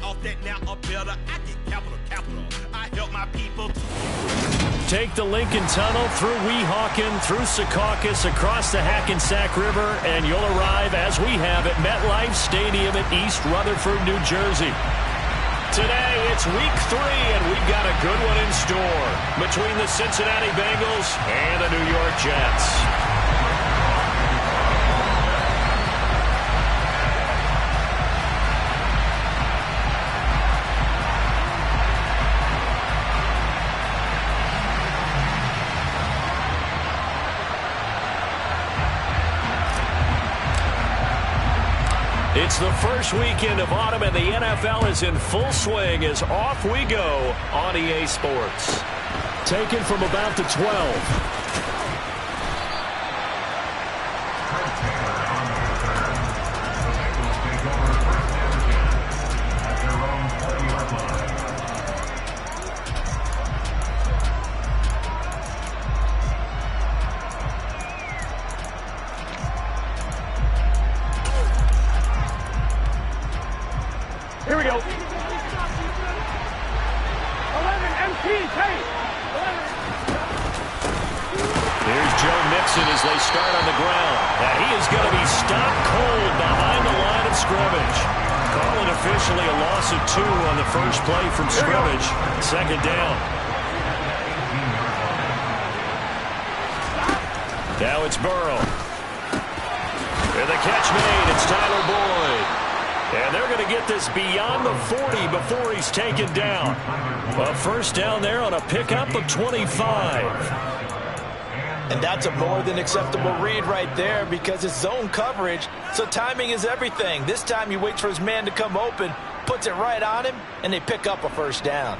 off that now a better. I get capital. I help my people. Take the Lincoln Tunnel through Weehawken, through Secaucus, across the Hackensack River, and you'll arrive, as we have, at MetLife Stadium in East Rutherford, New Jersey. Today, it's week 3, and we've got a good one in store between the Cincinnati Bengals and the New York Jets. It's the first weekend of autumn, and the NFL is in full swing as off we go on EA Sports. Taken from about the 12. Here we go. 11 MT, take. 11. Here's Joe Mixon as they start on the ground. And he is going to be stopped cold behind the line of scrimmage. Call it officially a loss of 2 on the first play from scrimmage. Second down. Now it's Burrow. And the catch made. It's Tyler Boyd. And they're going to get this beyond the 40 before he's taken down. A first down there on a pickup of 25. And that's a more than acceptable read right there because it's zone coverage, so timing is everything. This time he waits for his man to come open, puts it right on him, and they pick up a first down.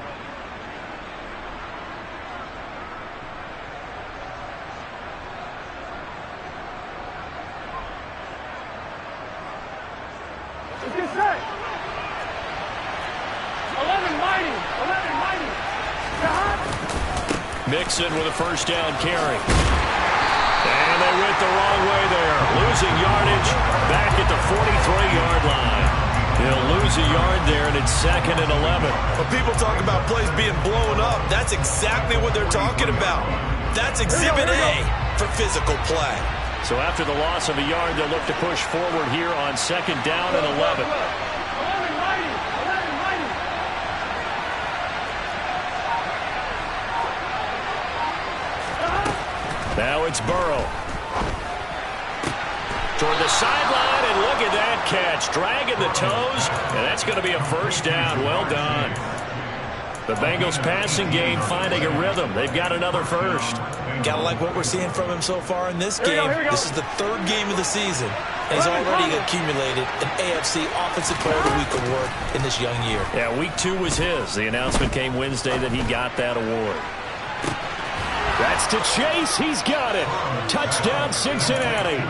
Mixon with a first down carry. And they went the wrong way there. Losing yardage back at the 43-yard line. He'll lose a yard there, and it's 2nd and 11. When people talk about plays being blown up, that's exactly what they're talking about. That's Exhibit A for physical play. So after the loss of a yard, they'll look to push forward here on 2nd down and 11. Now it's Burrow. Toward the sideline, and look at that catch. Dragging the toes, and that's going to be a first down. Well done. The Bengals passing game finding a rhythm. They've got another first. Gotta like what we're seeing from him so far in this game. This is the 3rd game of the season, and he's already accumulated an AFC Offensive Player of the Week award in this young year. Yeah, week 2 was his. The announcement came Wednesday that he got that award. That's to Chase. He's got it. Touchdown, Cincinnati.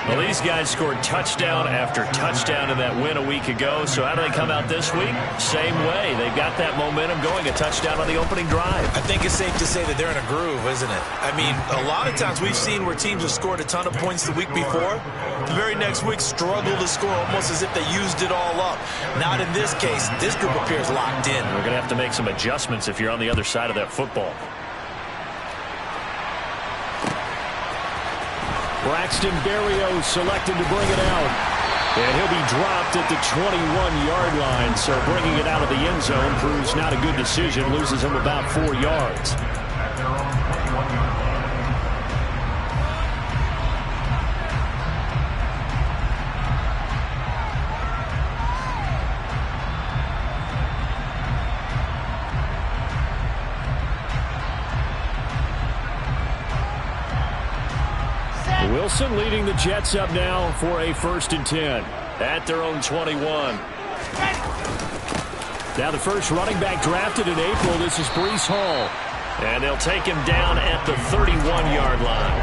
Well, these guys scored touchdown after touchdown in that win a week ago. So how do they come out this week? Same way. They've got that momentum going. A touchdown on the opening drive. I think it's safe to say that they're in a groove, isn't it? I mean, a lot of times we've seen where teams have scored a ton of points the week before. The very next week struggle to score almost as if they used it all up. Not in this case. This group appears locked in. We're going to have to make some adjustments if you're on the other side of that football. Braxton Berrios selected to bring it out. And he'll be dropped at the 21-yard line. So bringing it out of the end zone proves not a good decision. Loses him about 4 yards. Wilson leading the Jets up now for a 1st and 10 at their own 21. Now the first running back drafted in April. This is Breece Hall. And they'll take him down at the 31-yard line.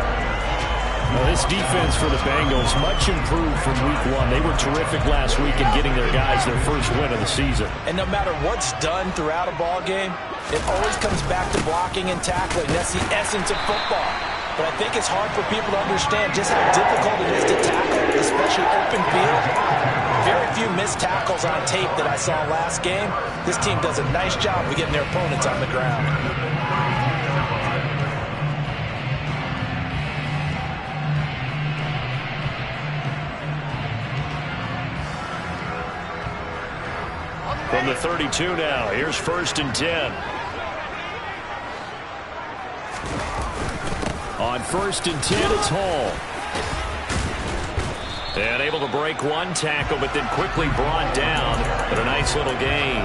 Well, this defense for the Bengals much improved from week 1. They were terrific last week in getting their guys their first win of the season. And no matter what's done throughout a ball game, it always comes back to blocking and tackling. That's the essence of football. But I think it's hard for people to understand just how difficult it is to tackle, especially open field. very few missed tackles on tape that I saw last game. This team does a nice job of getting their opponents on the ground. From the 32 now, here's 1st and 10. On 1st and 10, it's Hall. And able to break one tackle, but then quickly brought down. But a nice little gain.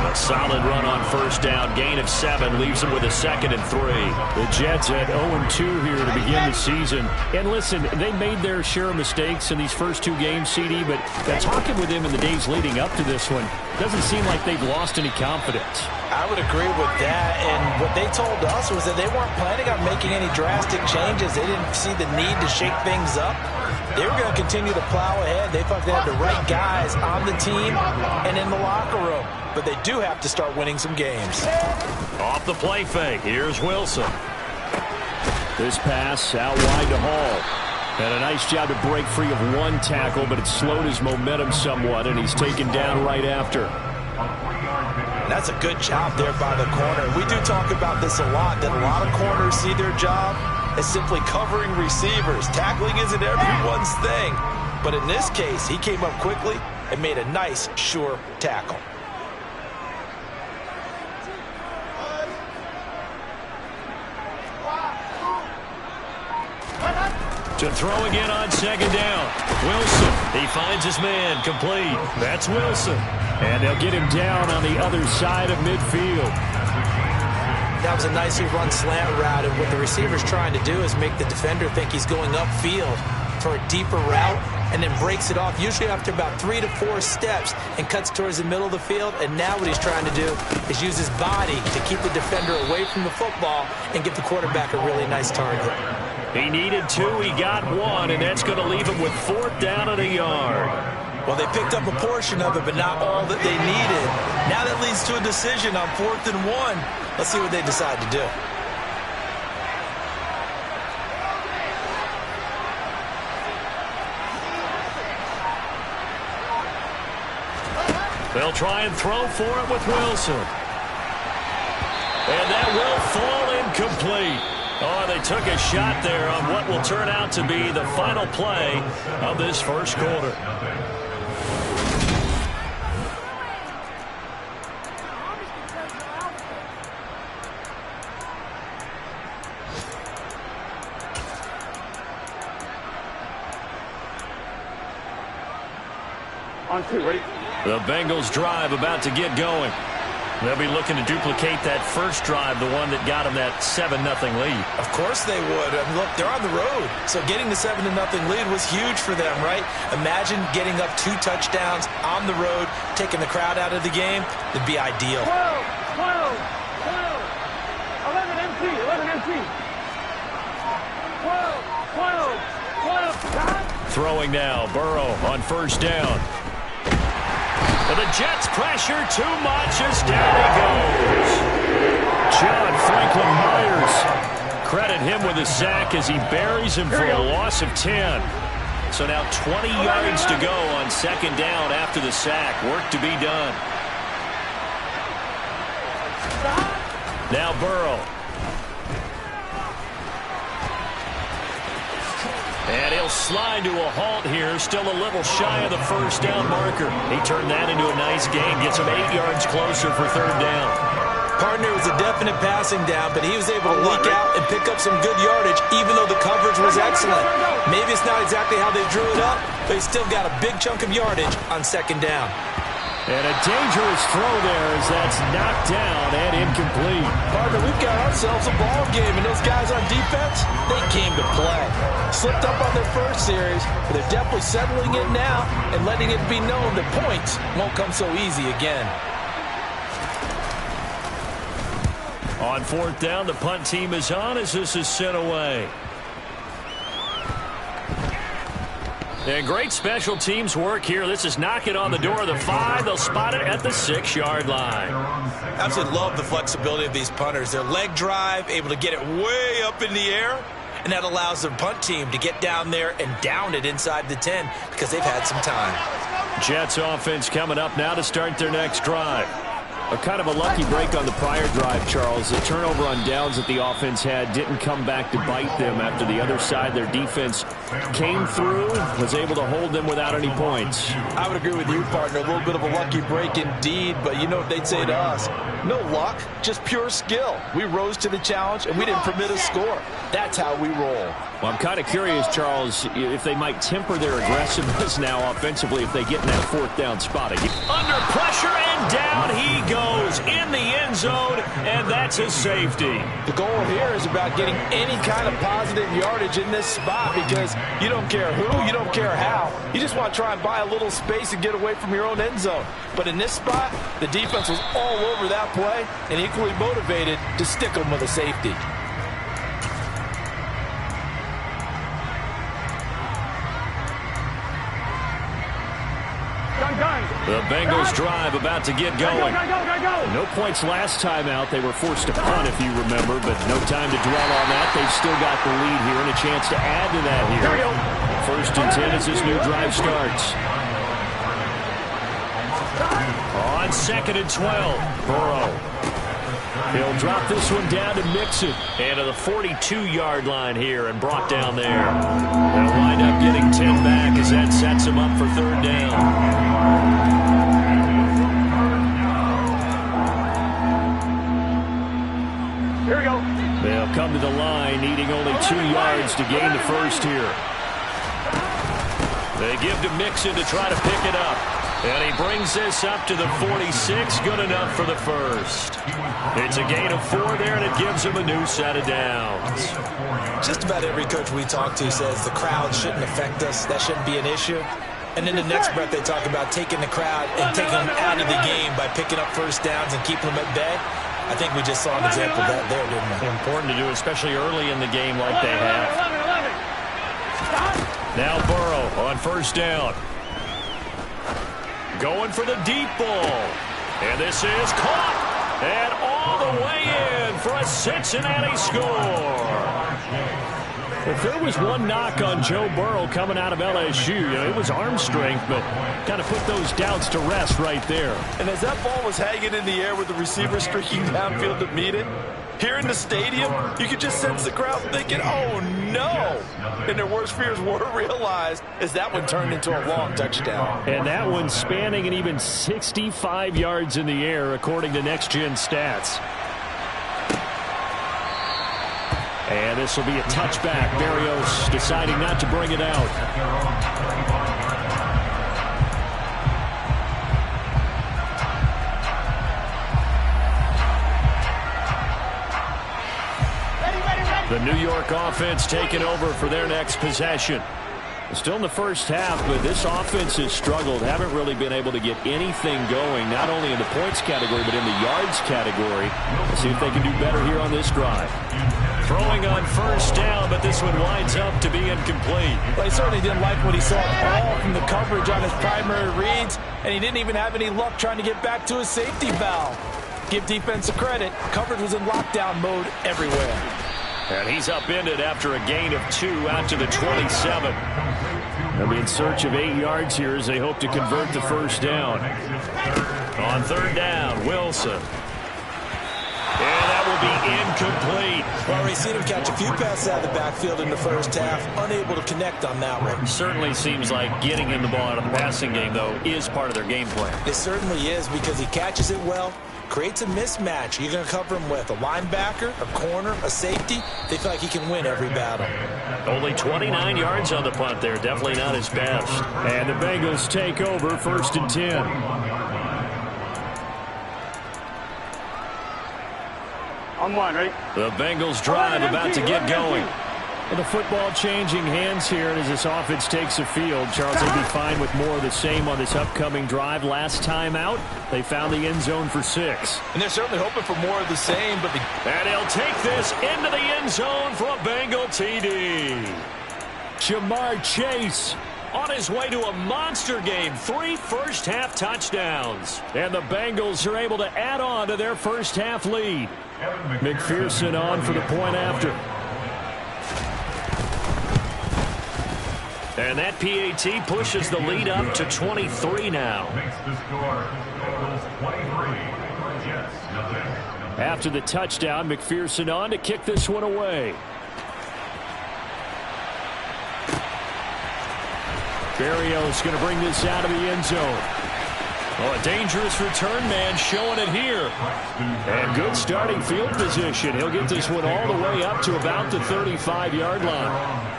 A solid run on 1st down. Gain of 7 leaves them with a 2nd and 3. The Jets at 0-2 here to begin the season. And listen, they made their share of mistakes in these first 2 games, CD, but talking with them in the days leading up to this one, doesn't seem like they've lost any confidence. I would agree with that, and what they told us was that they weren't planning on making any drastic changes. They didn't see the need to shake things up. They were going to continue to plow ahead. They thought they had the right guys on the team and in the locker room, but they do have to start winning some games. Off the play fake, here's Wilson. This pass out wide to Hall. And a nice job to break free of one tackle, but it slowed his momentum somewhat, and he's taken down right after. That's a good job there by the corner. We do talk about this a lot, that a lot of corners see their job as simply covering receivers. Tackling isn't everyone's thing. But in this case, he came up quickly and made a nice, sure tackle. To throw again on 2nd down. Wilson, he finds his man, complete. That's Wilson. And they'll get him down on the other side of midfield. That was a nicely run slant route, and what the receiver's trying to do is make the defender think he's going upfield for a deeper route, and then breaks it off, usually after about 3 to 4 steps, and cuts towards the middle of the field. And now what he's trying to do is use his body to keep the defender away from the football and give the quarterback a really nice target. He needed 2, he got 1, and that's going to leave him with 4th down and a yard. Well, they picked up a portion of it, but not all that they needed. Now that leads to a decision on 4th and 1. Let's see what they decide to do. They'll try and throw for it with Wilson. And that will fall incomplete. Oh, they took a shot there on what will turn out to be the final play of this first quarter. On 2, ready? The Bengals drive about to get going. They'll be looking to duplicate that first drive, the one that got them that 7-0 lead. Of course they would. I mean, look, they're on the road, so getting the 7-0 lead was huge for them, right? Imagine getting up 2 touchdowns on the road, taking the crowd out of the game. It'd be ideal. 12, 11 MC, 11 MC. 12. Throwing now, Burrow on 1st down. And the Jets pressure too much as down he goes. John Franklin Myers. Credit him with a sack as he buries him for a loss of 10. So now 20 yards to go on 2nd down after the sack. Work to be done. Now Burrow. And he'll slide to a halt here, still a little shy of the 1st down marker. He turned that into a nice gain, gets him 8 yards closer for 3rd down. Partner was a definite passing down, but he was able to leak out and pick up some good yardage, even though the coverage was excellent. Maybe it's not exactly how they drew it up, but he still got a big chunk of yardage on 2nd down. And a dangerous throw there as that's knocked down and incomplete. Partner, we've got ourselves a ball game, and those guys on defense, they came to play. Slipped up on their first series, but they're definitely settling in now and letting it be known that points won't come so easy again. On 4th down, the punt team is on as this is sent away. And great special teams work here. This is knocking on the door of the 5. They'll spot it at the 6-yard line. Absolutely love the flexibility of these punters. Their leg drive, able to get it way up in the air, and that allows their punt team to get down there and down it inside the 10 because they've had some time. Jets offense coming up now to start their next drive. A kind of a lucky break on the prior drive, Charles. The turnover on downs that the offense had didn't come back to bite them after the other side. Their defense came through, was able to hold them without any points. I would agree with you, partner. A little bit of a lucky break indeed, but you know what they'd say to us? No luck, just pure skill. We rose to the challenge, and we didn't permit a score. That's how we roll. Well, I'm kind of curious, Charles, if they might temper their aggressiveness now offensively if they get in that fourth down spot again. Under pressure, and down he goes in the end zone, and that's a safety. The goal here is about getting any kind of positive yardage in this spot because you don't care who, you don't care how. You just want to try and buy a little space and get away from your own end zone. But in this spot, the defense was all over that play and equally motivated to stick them with a safety. The Bengals drive about to get going. No points last time out. They were forced to punt, if you remember, but no time to dwell on that. They've still got the lead here and a chance to add to that here. First and 10 as this new drive starts. On second and 12, Burrow. He'll drop this one down to Mixon. And to the 42-yard line here and brought down there. They'll wind up getting 10 back as that sets him up for third down. Here we go. They'll come to the line, needing only 2 yards to gain the first here. They give to Mixon to try to pick it up. And he brings this up to the 46. Good enough for the first. It's a gain of 4 there, and it gives him a new set of downs. Just about every coach we talk to says the crowd shouldn't affect us. That shouldn't be an issue. And in the next breath, they talk about taking the crowd and taking them out of the game by picking up first downs and keeping them at bay. I think we just saw an example of that there, didn't we? Important to do, especially early in the game like they have. Now Burrow on first down. Going for the deep ball. And this is caught. And all the way in for a Cincinnati score. If there was one knock on Joe Burrow coming out of LSU, it was arm strength, but kind of put those doubts to rest right there. And as that ball was hanging in the air with the receiver streaking downfield to meet it, here in the stadium, you could just sense the crowd thinking, oh, no. And their worst fears were realized as that one turned into a long touchdown. And that one spanning and even 65 yards in the air, according to Next Gen Stats. And this will be a touchback. Barrios deciding not to bring it out. The New York offense taking over for their next possession. Still in the first half, but this offense has struggled. Haven't really been able to get anything going, not only in the points category, but in the yards category. Let's see if they can do better here on this drive. Throwing on first down, but this one winds up to be incomplete. Well, he certainly didn't like what he saw all from the coverage on his primary reads, and he didn't even have any luck trying to get back to his safety valve. Give defense credit. Coverage was in lockdown mode everywhere. And he's upended after a gain of 2 out to the 27. They'll be in search of 8 yards here as they hope to convert the first down. On third down, Wilson. And that will be incomplete. Well, we've seen him catch a few passes out of the backfield in the first half, unable to connect on that one. Certainly seems like getting in the ball out of the passing game, though, is part of their game plan. It certainly is because he catches it well, creates a mismatch. You're going to cover him with a linebacker, a corner, a safety. They feel like he can win every battle. Only 29 yards on the punt there. Definitely not his best. And the Bengals take over first and 10. On one, ready? The Bengals drive about to get going. And the football changing hands here, and as this offense takes the field, Charles will be fine with more of the same on this upcoming drive. Last time out, they found the end zone for 6. And they're certainly hoping for more of the same. And he'll take this into the end zone for a Bengal TD. Jamar Chase on his way to a monster game. 3 first-half touchdowns. And the Bengals are able to add on to their first-half lead. McPherson on for the point after. And that PAT pushes the lead up to 23 now. After the touchdown, McPherson on to kick this one away. Barrios going to bring this out of the end zone. Oh, a dangerous return man showing it here. And good starting field position. He'll get this one all the way up to about the 35-yard line.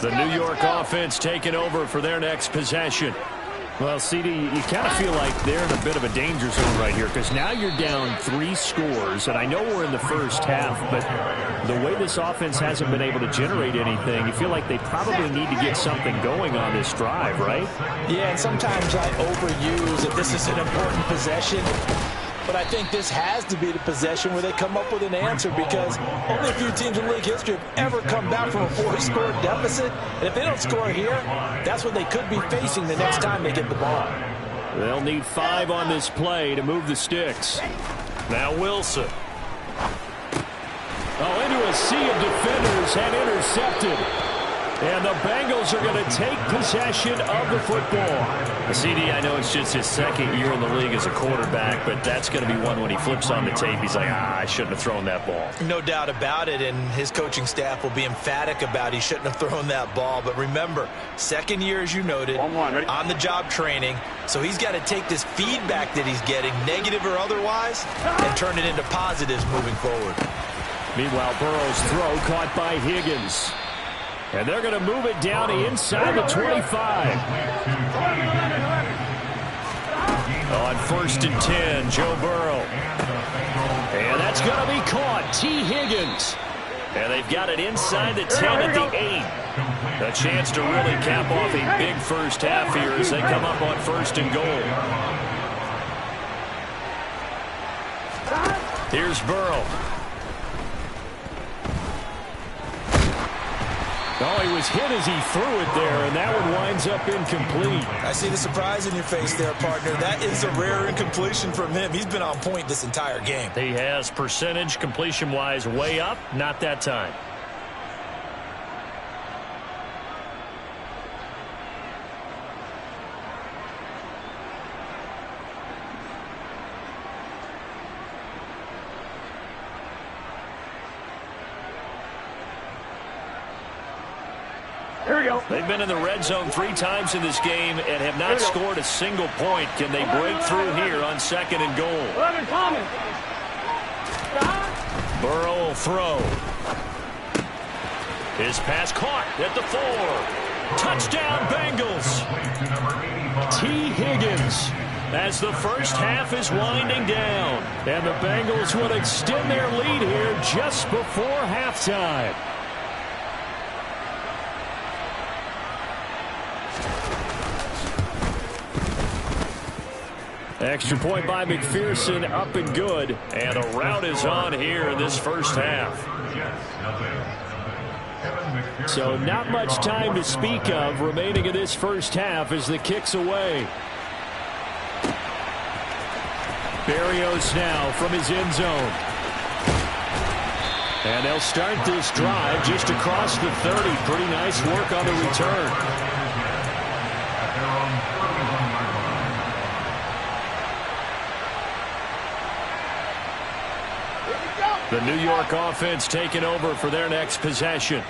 The New York offense taking over for their next possession. Well, CD, you kind of feel like they're in a bit of a danger zone right here because now you're down 3 scores, and I know we're in the first half, but the way this offense hasn't been able to generate anything, you feel like they probably need to get something going on this drive, right? Yeah, and sometimes I overuse that this is an important possession. But I think this has to be the possession where they come up with an answer because only a few teams in league history have ever come back from a 4-score deficit. And if they don't score here, that's what they could be facing the next time they get the ball. They'll need 5 on this play to move the sticks. Now Wilson. Oh, into a sea of defenders and intercepted. And the Bengals are going to take possession of the football. CD, I know it's just his second year in the league as a quarterback, but that's going to be one when he flips on the tape. He's like, I shouldn't have thrown that ball. No doubt about it, and his coaching staff will be emphatic about he shouldn't have thrown that ball. But remember, second year, as you noted, on-the-job training, so he's got to take this feedback that he's getting, negative or otherwise, and turn it into positives moving forward. Meanwhile, Burrow's throw caught by Higgins. And they're going to move it down inside the 25. On 1st and 10, Joe Burrow. And that's going to be caught. T. Higgins. And they've got it inside the 10 at the 8. A chance to really cap off a big first half here as they come up on 1st and goal. Here's Burrow. Oh, he was hit as he threw it there, and that one winds up incomplete. I see the surprise in your face there, partner. That is a rare incompletion from him. He's been on point this entire game. He has percentage completion-wise way up, not that time. Here we go. They've been in the red zone 3 times in this game and have not scored a single point. Can they break through here on 2nd and goal? 11 coming. Burrow will throw. His pass caught at the 4. Touchdown, Bengals. T. Higgins as the first half is winding down. And the Bengals will extend their lead here just before halftime. Extra point by McPherson, up and good. And a rout is on here in this first half. So not much time to speak of remaining in this first half as the kick's away. Barrios now from his end zone. And they'll start this drive just across the 30. Pretty nice work on the return. The New York offense taking over for their next possession.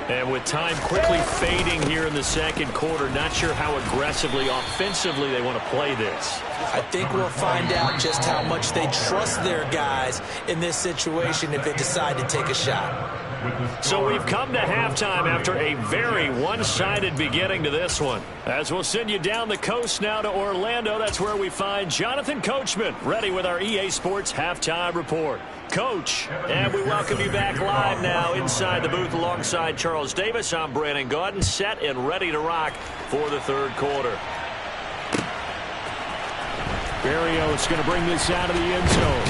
And with time quickly fading here in the second quarter, not sure how aggressively, offensively they want to play this. I think we'll find out just how much they trust their guys in this situation if they decide to take a shot. So we've come to halftime after a very one-sided beginning to this one. As we'll send you down the coast now to Orlando, that's where we find Jonathan Coachman ready with our EA Sports Halftime Report. Coach, and we welcome you back live now inside the booth alongside Charles Davis. I'm Brandon Gaudin, set and ready to rock for the third quarter. Barrios going to bring this out of the end zone.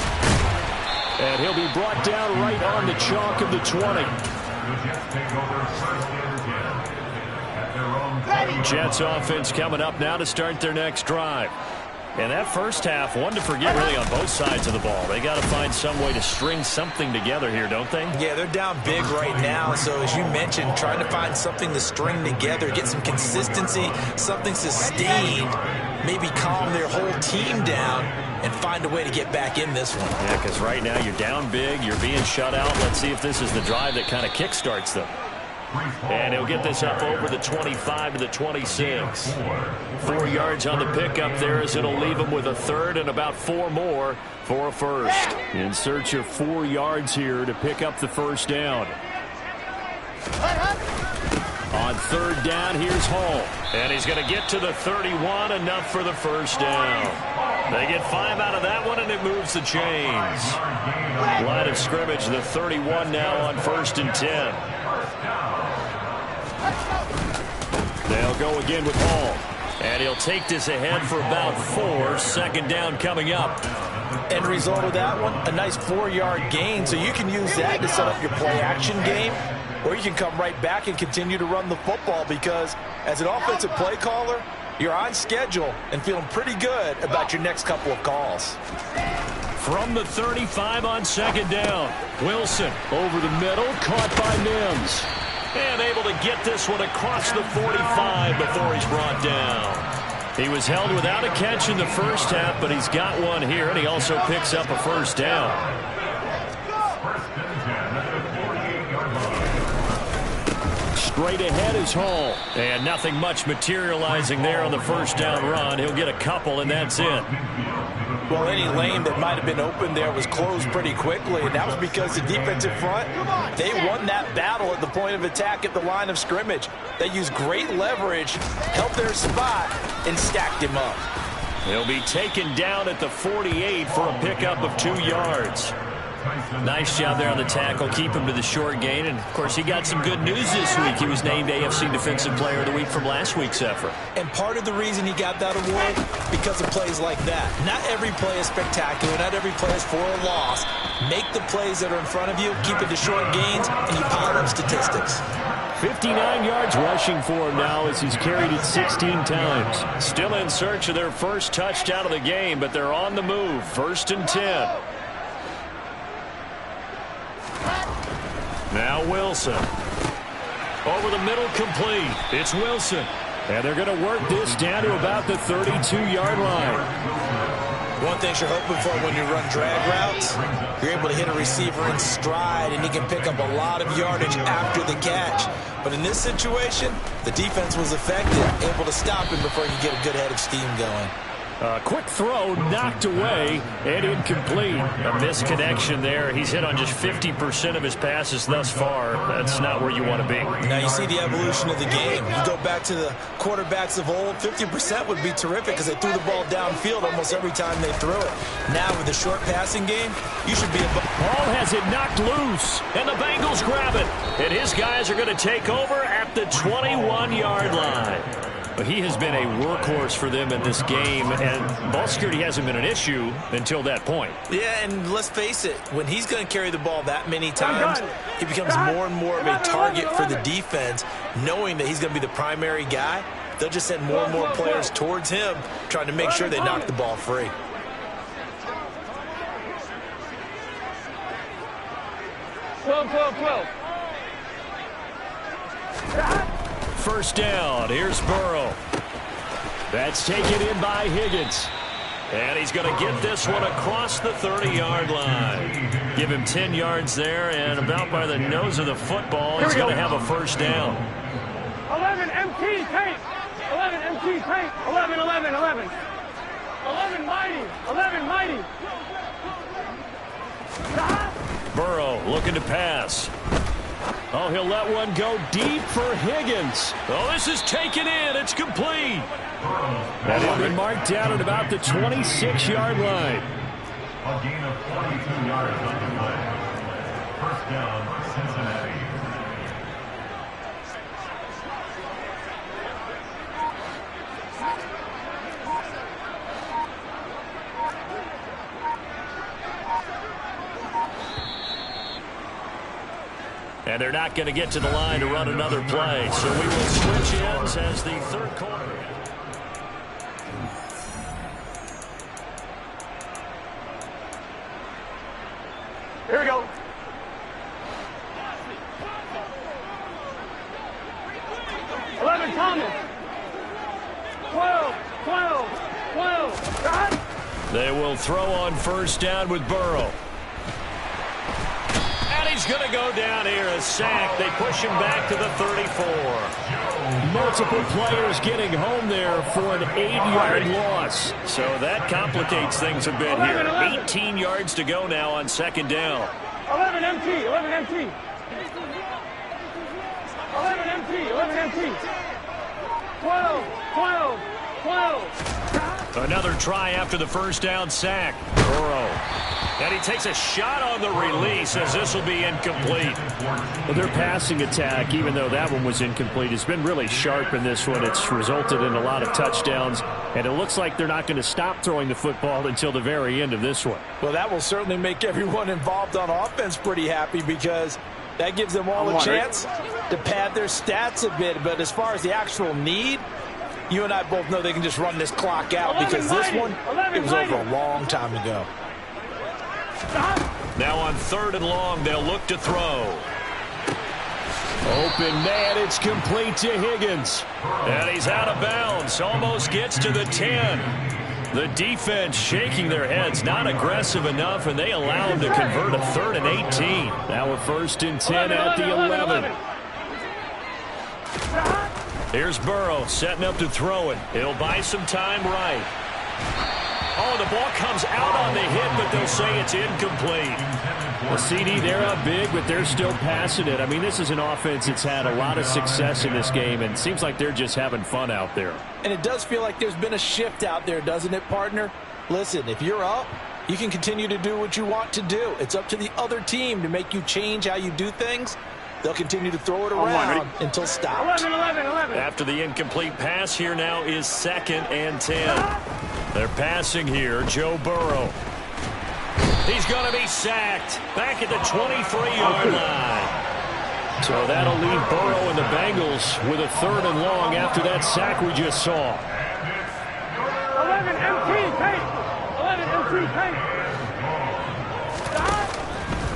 And he'll be brought down right on the chalk of the 20. Jets offense coming up now to start their next drive. And that first half, one to forget really on both sides of the ball. They got to find some way to string something together here, don't they? Yeah, they're down big right now. So as you mentioned, trying to find something to string together, get some consistency, something sustained, maybe calm their whole team down and find a way to get back in this one. Yeah, because right now you're down big, you're being shut out. Let's see if this is the drive that kind of kickstarts them. And he'll get this up over the 25 to the 26. 4 yards on the pickup there as it'll leave him with a third and about 4 more for a first. In search of 4 yards here to pick up the first down. On third down, here's Hall. And he's going to get to the 31, enough for the first down. They get 5 out of that one, and it moves the chains. Line of scrimmage, the 31 now on 1st and 10. They'll go again with Hall. And he'll take this ahead for about 4. Second down coming up. End result of that one, a nice 4-yard gain. So you can use that to set up your play-action game, or you can come right back and continue to run the football, because as an offensive play caller, you're on schedule and feeling pretty good about your next couple of calls. From the 35 on second down, Wilson over the middle, caught by Mims. And able to get this one across the 45 before he's brought down. He was held without a catch in the first half, but he's got one here, and he also picks up a first down. Straight ahead is Hall. And nothing much materializing there on the first down run. He'll get a couple, and that's it. Well, any lane that might have been open there was closed pretty quickly, and that was because the defensive front, they won that battle at the point of attack at the line of scrimmage. They used great leverage, held their spot, and stacked him up. He'll be taken down at the 48 for a pickup of 2 yards. Nice job there on the tackle. Keep him to the short gain. And, of course, he got some good news this week. He was named AFC Defensive Player of the Week from last week's effort. And part of the reason he got that award, because of plays like that. Not every play is spectacular. Not every play is for a loss. Make the plays that are in front of you, keep it to short gains, and you pile up statistics. 59 yards rushing for him now as he's carried it 16 times. Still in search of their first touchdown of the game, but they're on the move. 1st and 10. Now Wilson. Over the middle, complete. It's Wilson. And they're going to work this down to about the 32-yard line. One thing you're hoping for when you run drag routes, you're able to hit a receiver in stride, and he can pick up a lot of yardage after the catch. But in this situation, the defense was effective, able to stop him before he could get a good head of steam going. Quick throw, knocked away, and incomplete. A misconnection there. He's hit on just 50% of his passes thus far. That's not where you want to be. Now you see the evolution of the game. You go back to the quarterbacks of old, 50% would be terrific because they threw the ball downfield almost every time they threw it. Now with the short passing game, you should be above. Ball has it knocked loose, and the Bengals grab it. And his guys are going to take over at the 21-yard line. But he has been a workhorse for them in this game, and ball security hasn't been an issue until that point. Yeah, and let's face it, when he's going to carry the ball that many times, he becomes more and more of a target for the defense, knowing that he's going to be the primary guy. They'll just send more and more players towards him, trying to make sure they knock the ball free. First down, here's Burrow. That's taken in by Higgins. And he's going to get this one across the 30-yard line. Give him 10 yards there, and about by the nose of the football, he's going to have a first down. 11 MT tank. 11 MT tank. 11, 11, 11. 11 mighty. 11 mighty. Burrow looking to pass. Oh, he'll let one go deep for Higgins. Oh, this is taken in. It's complete. That will be marked down at about the 26-yard line. A gain of 42 yards on the play. First down, Cincinnati. And they're not going to get to the line to run another play. So we will switch ends as the third quarter. Here we go. 11, Thomas. 12, 12, 12. God. They will throw on first down with Burrow. And he's going to go down here, a sack. They push him back to the 34. Multiple players getting home there for an 8-yard loss. So that complicates things a bit here. 18 yards to go now on second down. 11 MT, 11 MT. 11 MT, 11 MT. 12, 12, 12. Another try after the first down sack. Burrow. And he takes a shot on the release as this will be incomplete. Well, their passing attack, even though that one was incomplete, has been really sharp in this one. It's resulted in a lot of touchdowns, and it looks like they're not going to stop throwing the football until the very end of this one. Well, that will certainly make everyone involved on offense pretty happy because that gives them all a chance to pad their stats a bit. But as far as the actual need, you and I both know they can just run this clock out because this one, it was over a long time ago. Now on 3rd and long, they'll look to throw. Open man, it's complete to Higgins. And he's out of bounds, almost gets to the 10. The defense shaking their heads, not aggressive enough, and they allow him to convert a 3rd and 18. Now a 1st and 10 at the 11. Here's Burrow setting up to throw it. He'll buy some time right. Oh, the ball comes out on the hit, but they'll say it's incomplete. The CD, they're up big, but they're still passing it. I mean, this is an offense that's had a lot of success in this game, and it seems like they're just having fun out there. And it does feel like there's been a shift out there, doesn't it, partner? Listen, if you're up, you can continue to do what you want to do. It's up to the other team to make you change how you do things. They'll continue to throw it around until stopped. 11, 11, 11. After the incomplete pass, here now is 2nd and 10. They're passing here, Joe Burrow. He's going to be sacked back at the 23-yard line. So that'll leave Burrow and the Bengals with a 3rd and long after that sack we just saw. 11 MT, paint. 11 MT, paint.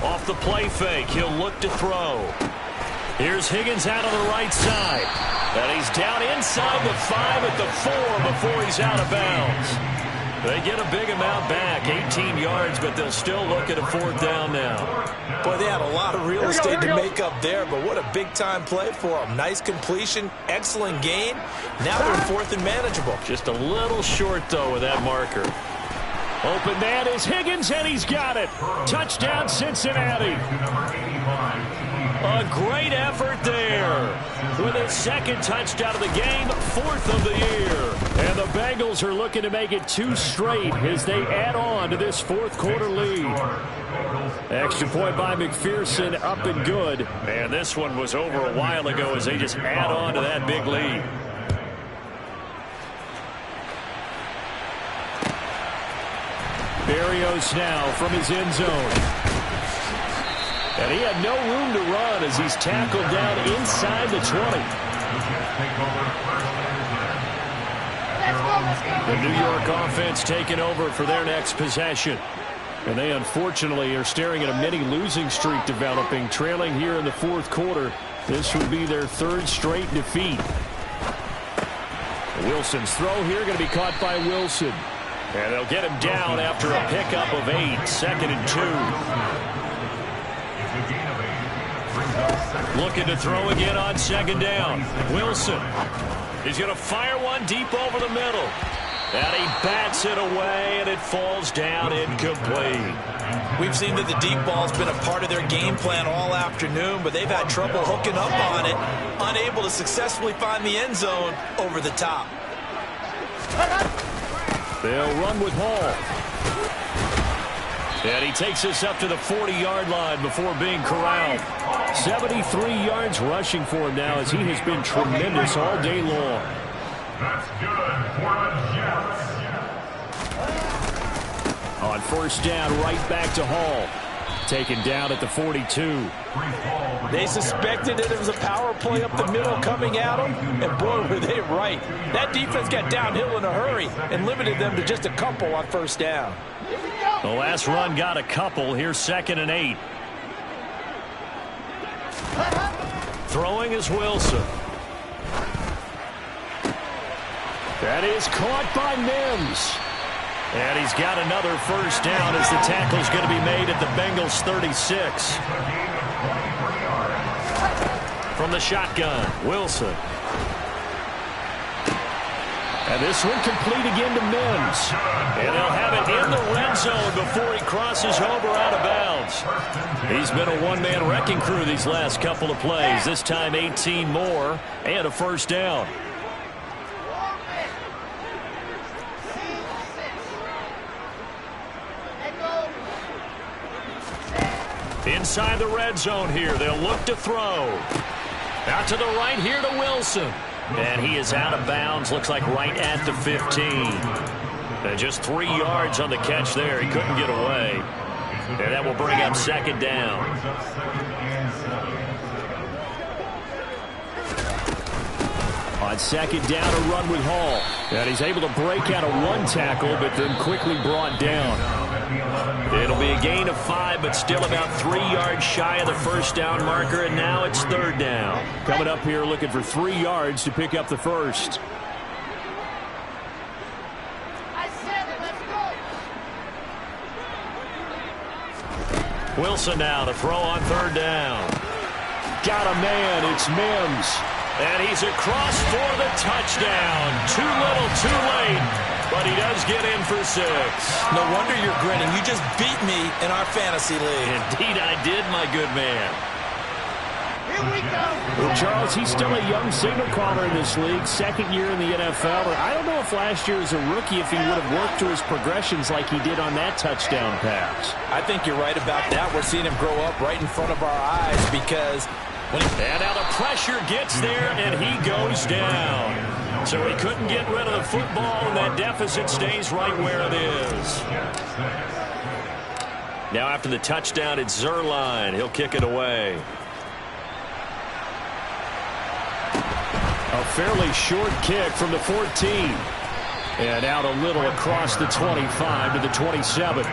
Off the play fake, he'll look to throw. Here's Higgins out on the right side. And he's down inside the 5 at the 4 before he's out of bounds. They get a big amount back, 18 yards, but they'll still look at a 4th down now. Boy, they had a lot of real estate to make up there, but what a big-time play for them. Nice completion, excellent gain. Now they're in 4th and manageable. Just a little short, though, with that marker. Open man is Higgins, and he's got it. Touchdown, Cincinnati. A great effort there. With his 2nd touchdown of the game, 4th of the year. And the Bengals are looking to make it 2 straight as they add on to this 4th quarter lead. Extra point by McPherson, up and good. And this one was over a while ago as they just add on to that big lead. Barrios now from his end zone. And he had no room to run as he's tackled down inside the 20. The New York offense taking over for their next possession. And they unfortunately are staring at a mini losing streak developing, trailing here in the 4th quarter. This would be their 3rd straight defeat. Wilson's throw here going to be caught by Wilson. And they'll get him down after a pickup of 8, 2nd and 2. Looking to throw again on 2nd down. Wilson. He's going to fire one deep over the middle. And he bats it away, and it falls down incomplete. We've seen that the deep ball's been a part of their game plan all afternoon, but they've had trouble hooking up on it, unable to successfully find the end zone over the top. They'll run with Hall. And he takes us up to the 40-yard line before being corralled. 73 yards rushing for him now as he has been tremendous all day long. That's good for the Jets. On 1st down, right back to Hall. Taken down at the 42. They suspected that it was a power play up the middle coming at them, and boy, were they right. That defense got downhill in a hurry and limited them to just a couple on 1st down. The last run got a couple. Here's 2nd and 8. Throwing is Wilson. That is caught by Mims. And he's got another first down as the tackle's going to be made at the Bengals 36. From the shotgun, Wilson. And this one complete again to Mims. And they'll have it in the red zone before he crosses over out of bounds. He's been a one-man wrecking crew these last couple of plays. This time 18 more and a first down. Inside the red zone here. They'll look to throw. Out to the right here to Wilson. And he is out of bounds. Looks like right at the 15. And just 3 yards on the catch there. He couldn't get away. And that will bring up 2nd down. On 2nd down, a run with Hall. And he's able to break out of one tackle, but then quickly brought down. It'll be a gain of 5, but still about 3 yards shy of the first down marker, and now it's 3rd down. Coming up here looking for 3 yards to pick up the first. Wilson now to throw on 3rd down. Got a man. It's Mims. And he's across for the touchdown. Too little, too late. But he does get in for 6. No wonder you're grinning. You just beat me in our fantasy league. Indeed I did, my good man. Here we go. Well, Charles, he's still a young signal caller in this league. 2nd year in the NFL. I don't know if last year as a rookie if he would have worked through his progressions like he did on that touchdown pass. I think you're right about that. We're seeing him grow up right in front of our eyes because... And now the pressure gets there, and he goes down. So he couldn't get rid of the football, and that deficit stays right where it is. Now after the touchdown, it's Zerline. He'll kick it away. A fairly short kick from the 14. And out a little across the 25 to the 27.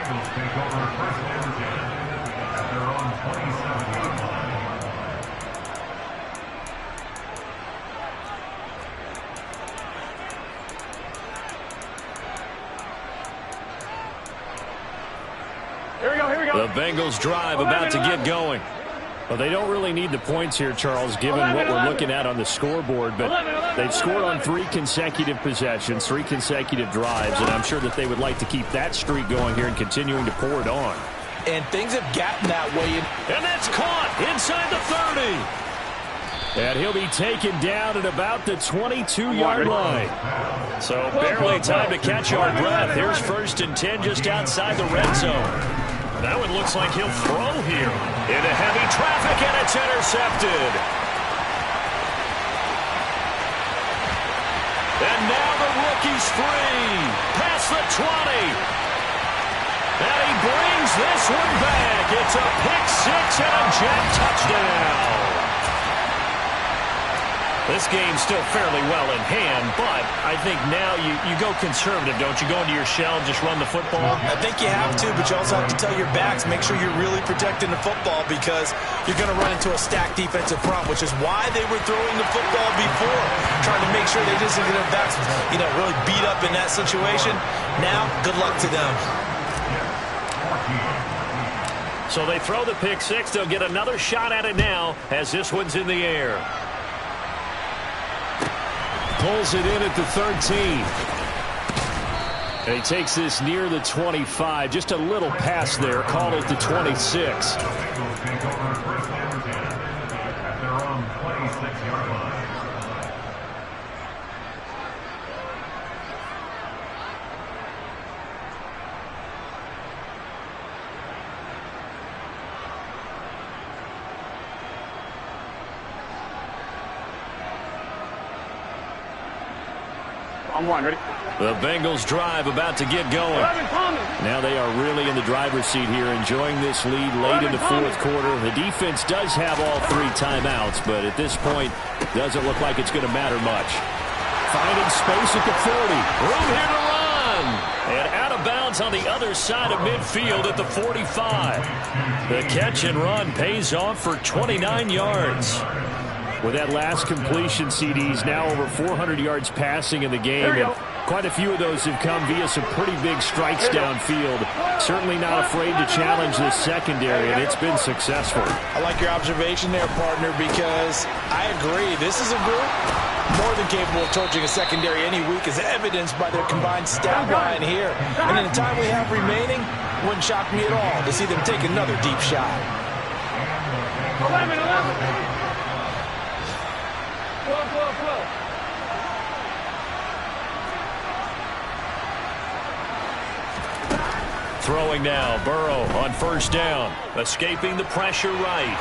The Bengals drive about to get going. Well, they don't really need the points here, Charles, given what we're looking at on the scoreboard. But they've scored on 3 consecutive possessions, 3 consecutive drives, and I'm sure that they would like to keep that streak going here and continuing to pour it on. And things have gotten that way. And that's caught inside the 30. And he'll be taken down at about the 22-yard line. So barely time to catch our breath. Here's 1st and 10 just outside the red zone. That one looks like he'll throw here. Into heavy traffic, and it's intercepted. And now the rookie's free. Past the 20. And he brings this one back. It's a pick 6 and a jet touchdown. This game's still fairly well in hand, but I think now you go conservative, don't you? Go into your shell and just run the football? I think you have to, but you also have to tell your backs, make sure you're really protecting the football because you're going to run into a stacked defensive front, which is why they were throwing the football before, trying to make sure they just get their backs, really beat up in that situation. Now, good luck to them. So they throw the pick 6. They'll get another shot at it now as this one's in the air. Pulls it in at the 13. And he takes this near the 25. Just a little pass there. Called it the 26. I'm one, ready? The Bengals drive about to get going. Now they are really in the driver's seat here, enjoying this lead late in the 4th quarter. The defense does have all 3 timeouts, but at this point, doesn't look like it's going to matter much. Finding space at the 40. Room here to run. And out of bounds downs on the other side of midfield at the 45. The catch and run pays off for 29 yards. With that last completion, CD's now over 400 yards passing in the game. And quite a few of those have come via some pretty big strikes downfield. Certainly not afraid to challenge this secondary, and it's been successful. I like your observation there, partner, because I agree. This is a group more than capable of torching a secondary any week, as evidenced by their combined stat line here. And in the time we have remaining, wouldn't shock me at all to see them take another deep shot. 11. Throwing now, Burrow on first down. Escaping the pressure right.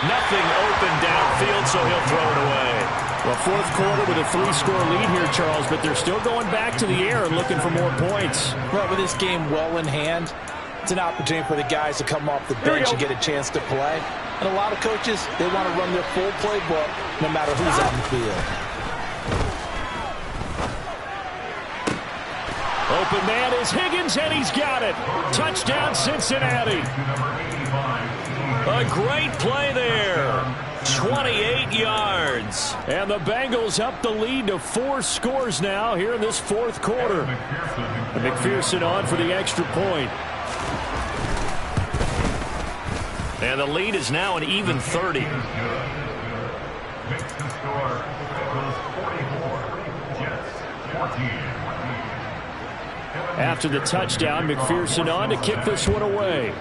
Nothing open downfield, so he'll throw it away. Well, fourth quarter with a 3-score lead here, Charles, but they're still going back to the air and looking for more points. Well, with this game well in hand, it's an opportunity for the guys to come off the bench and get a chance to play. And a lot of coaches, they want to run their full playbook no matter who's on the field. Open man is Higgins, and he's got it. Touchdown, Cincinnati. A great play there. 28 yards. And the Bengals up the lead to 4 scores now here in this fourth quarter. And McPherson on for the extra point. And the lead is now an even 30. Makes the score Bengals 44, Jets 14. After the touchdown, McPherson on to kick this one away.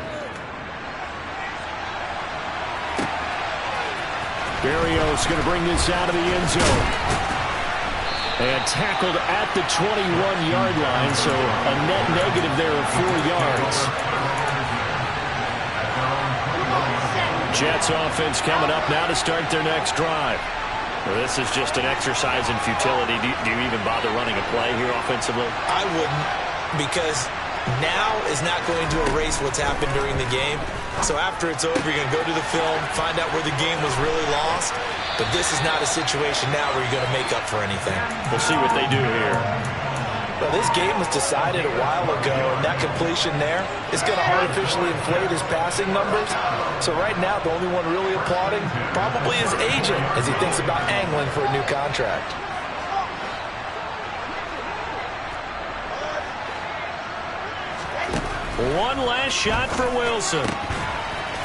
Barrios going to bring this out of the end zone. And tackled at the 21-yard line, so a net negative there of 4 yards. Jets offense coming up now to start their next drive. Well, this is just an exercise in futility. Do you even bother running a play here offensively? I wouldn't, because now is not going to erase what's happened during the game. So after it's over, you're going to go to the film, find out where the game was really lost. But this is not a situation now where you're going to make up for anything. We'll see what they do here. Well, this game was decided a while ago, and that completion there is going to artificially inflate his passing numbers. So right now, the only one really applauding probably his agent as he thinks about angling for a new contract. One last shot for Wilson.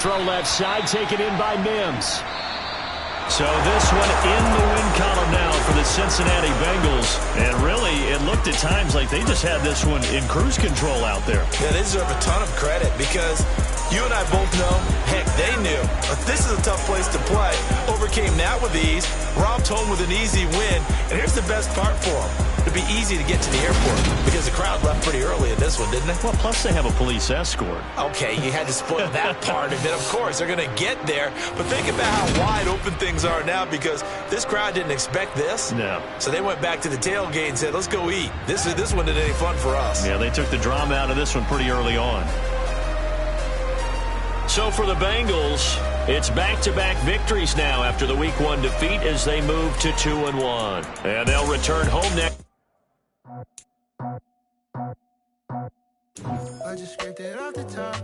Throw left side, taken in by Mims. So this one in the win column now for the Cincinnati Bengals. And really, it looked at times like they just had this one in cruise control out there. Yeah, they deserve a ton of credit because you and I both know, heck, they knew. But this is a tough place to play. Overcame that with ease, romped home with an easy win. And here's the best part for them. It'd be easy to get to the airport because the crowd left pretty early in this one, didn't they? Well, plus they have a police escort. Okay, you had to spoil that part of it. Of course, they're going to get there. But think about how wide open things are now because this crowd didn't expect this. No. So they went back to the tailgate and said, let's go eat. This one didn't any fun for us. Yeah, they took the drama out of this one pretty early on. So for the Bengals, it's back-to-back victories now after the Week 1 defeat as they move to 2-1. And they'll return home next. I just scraped it off the top.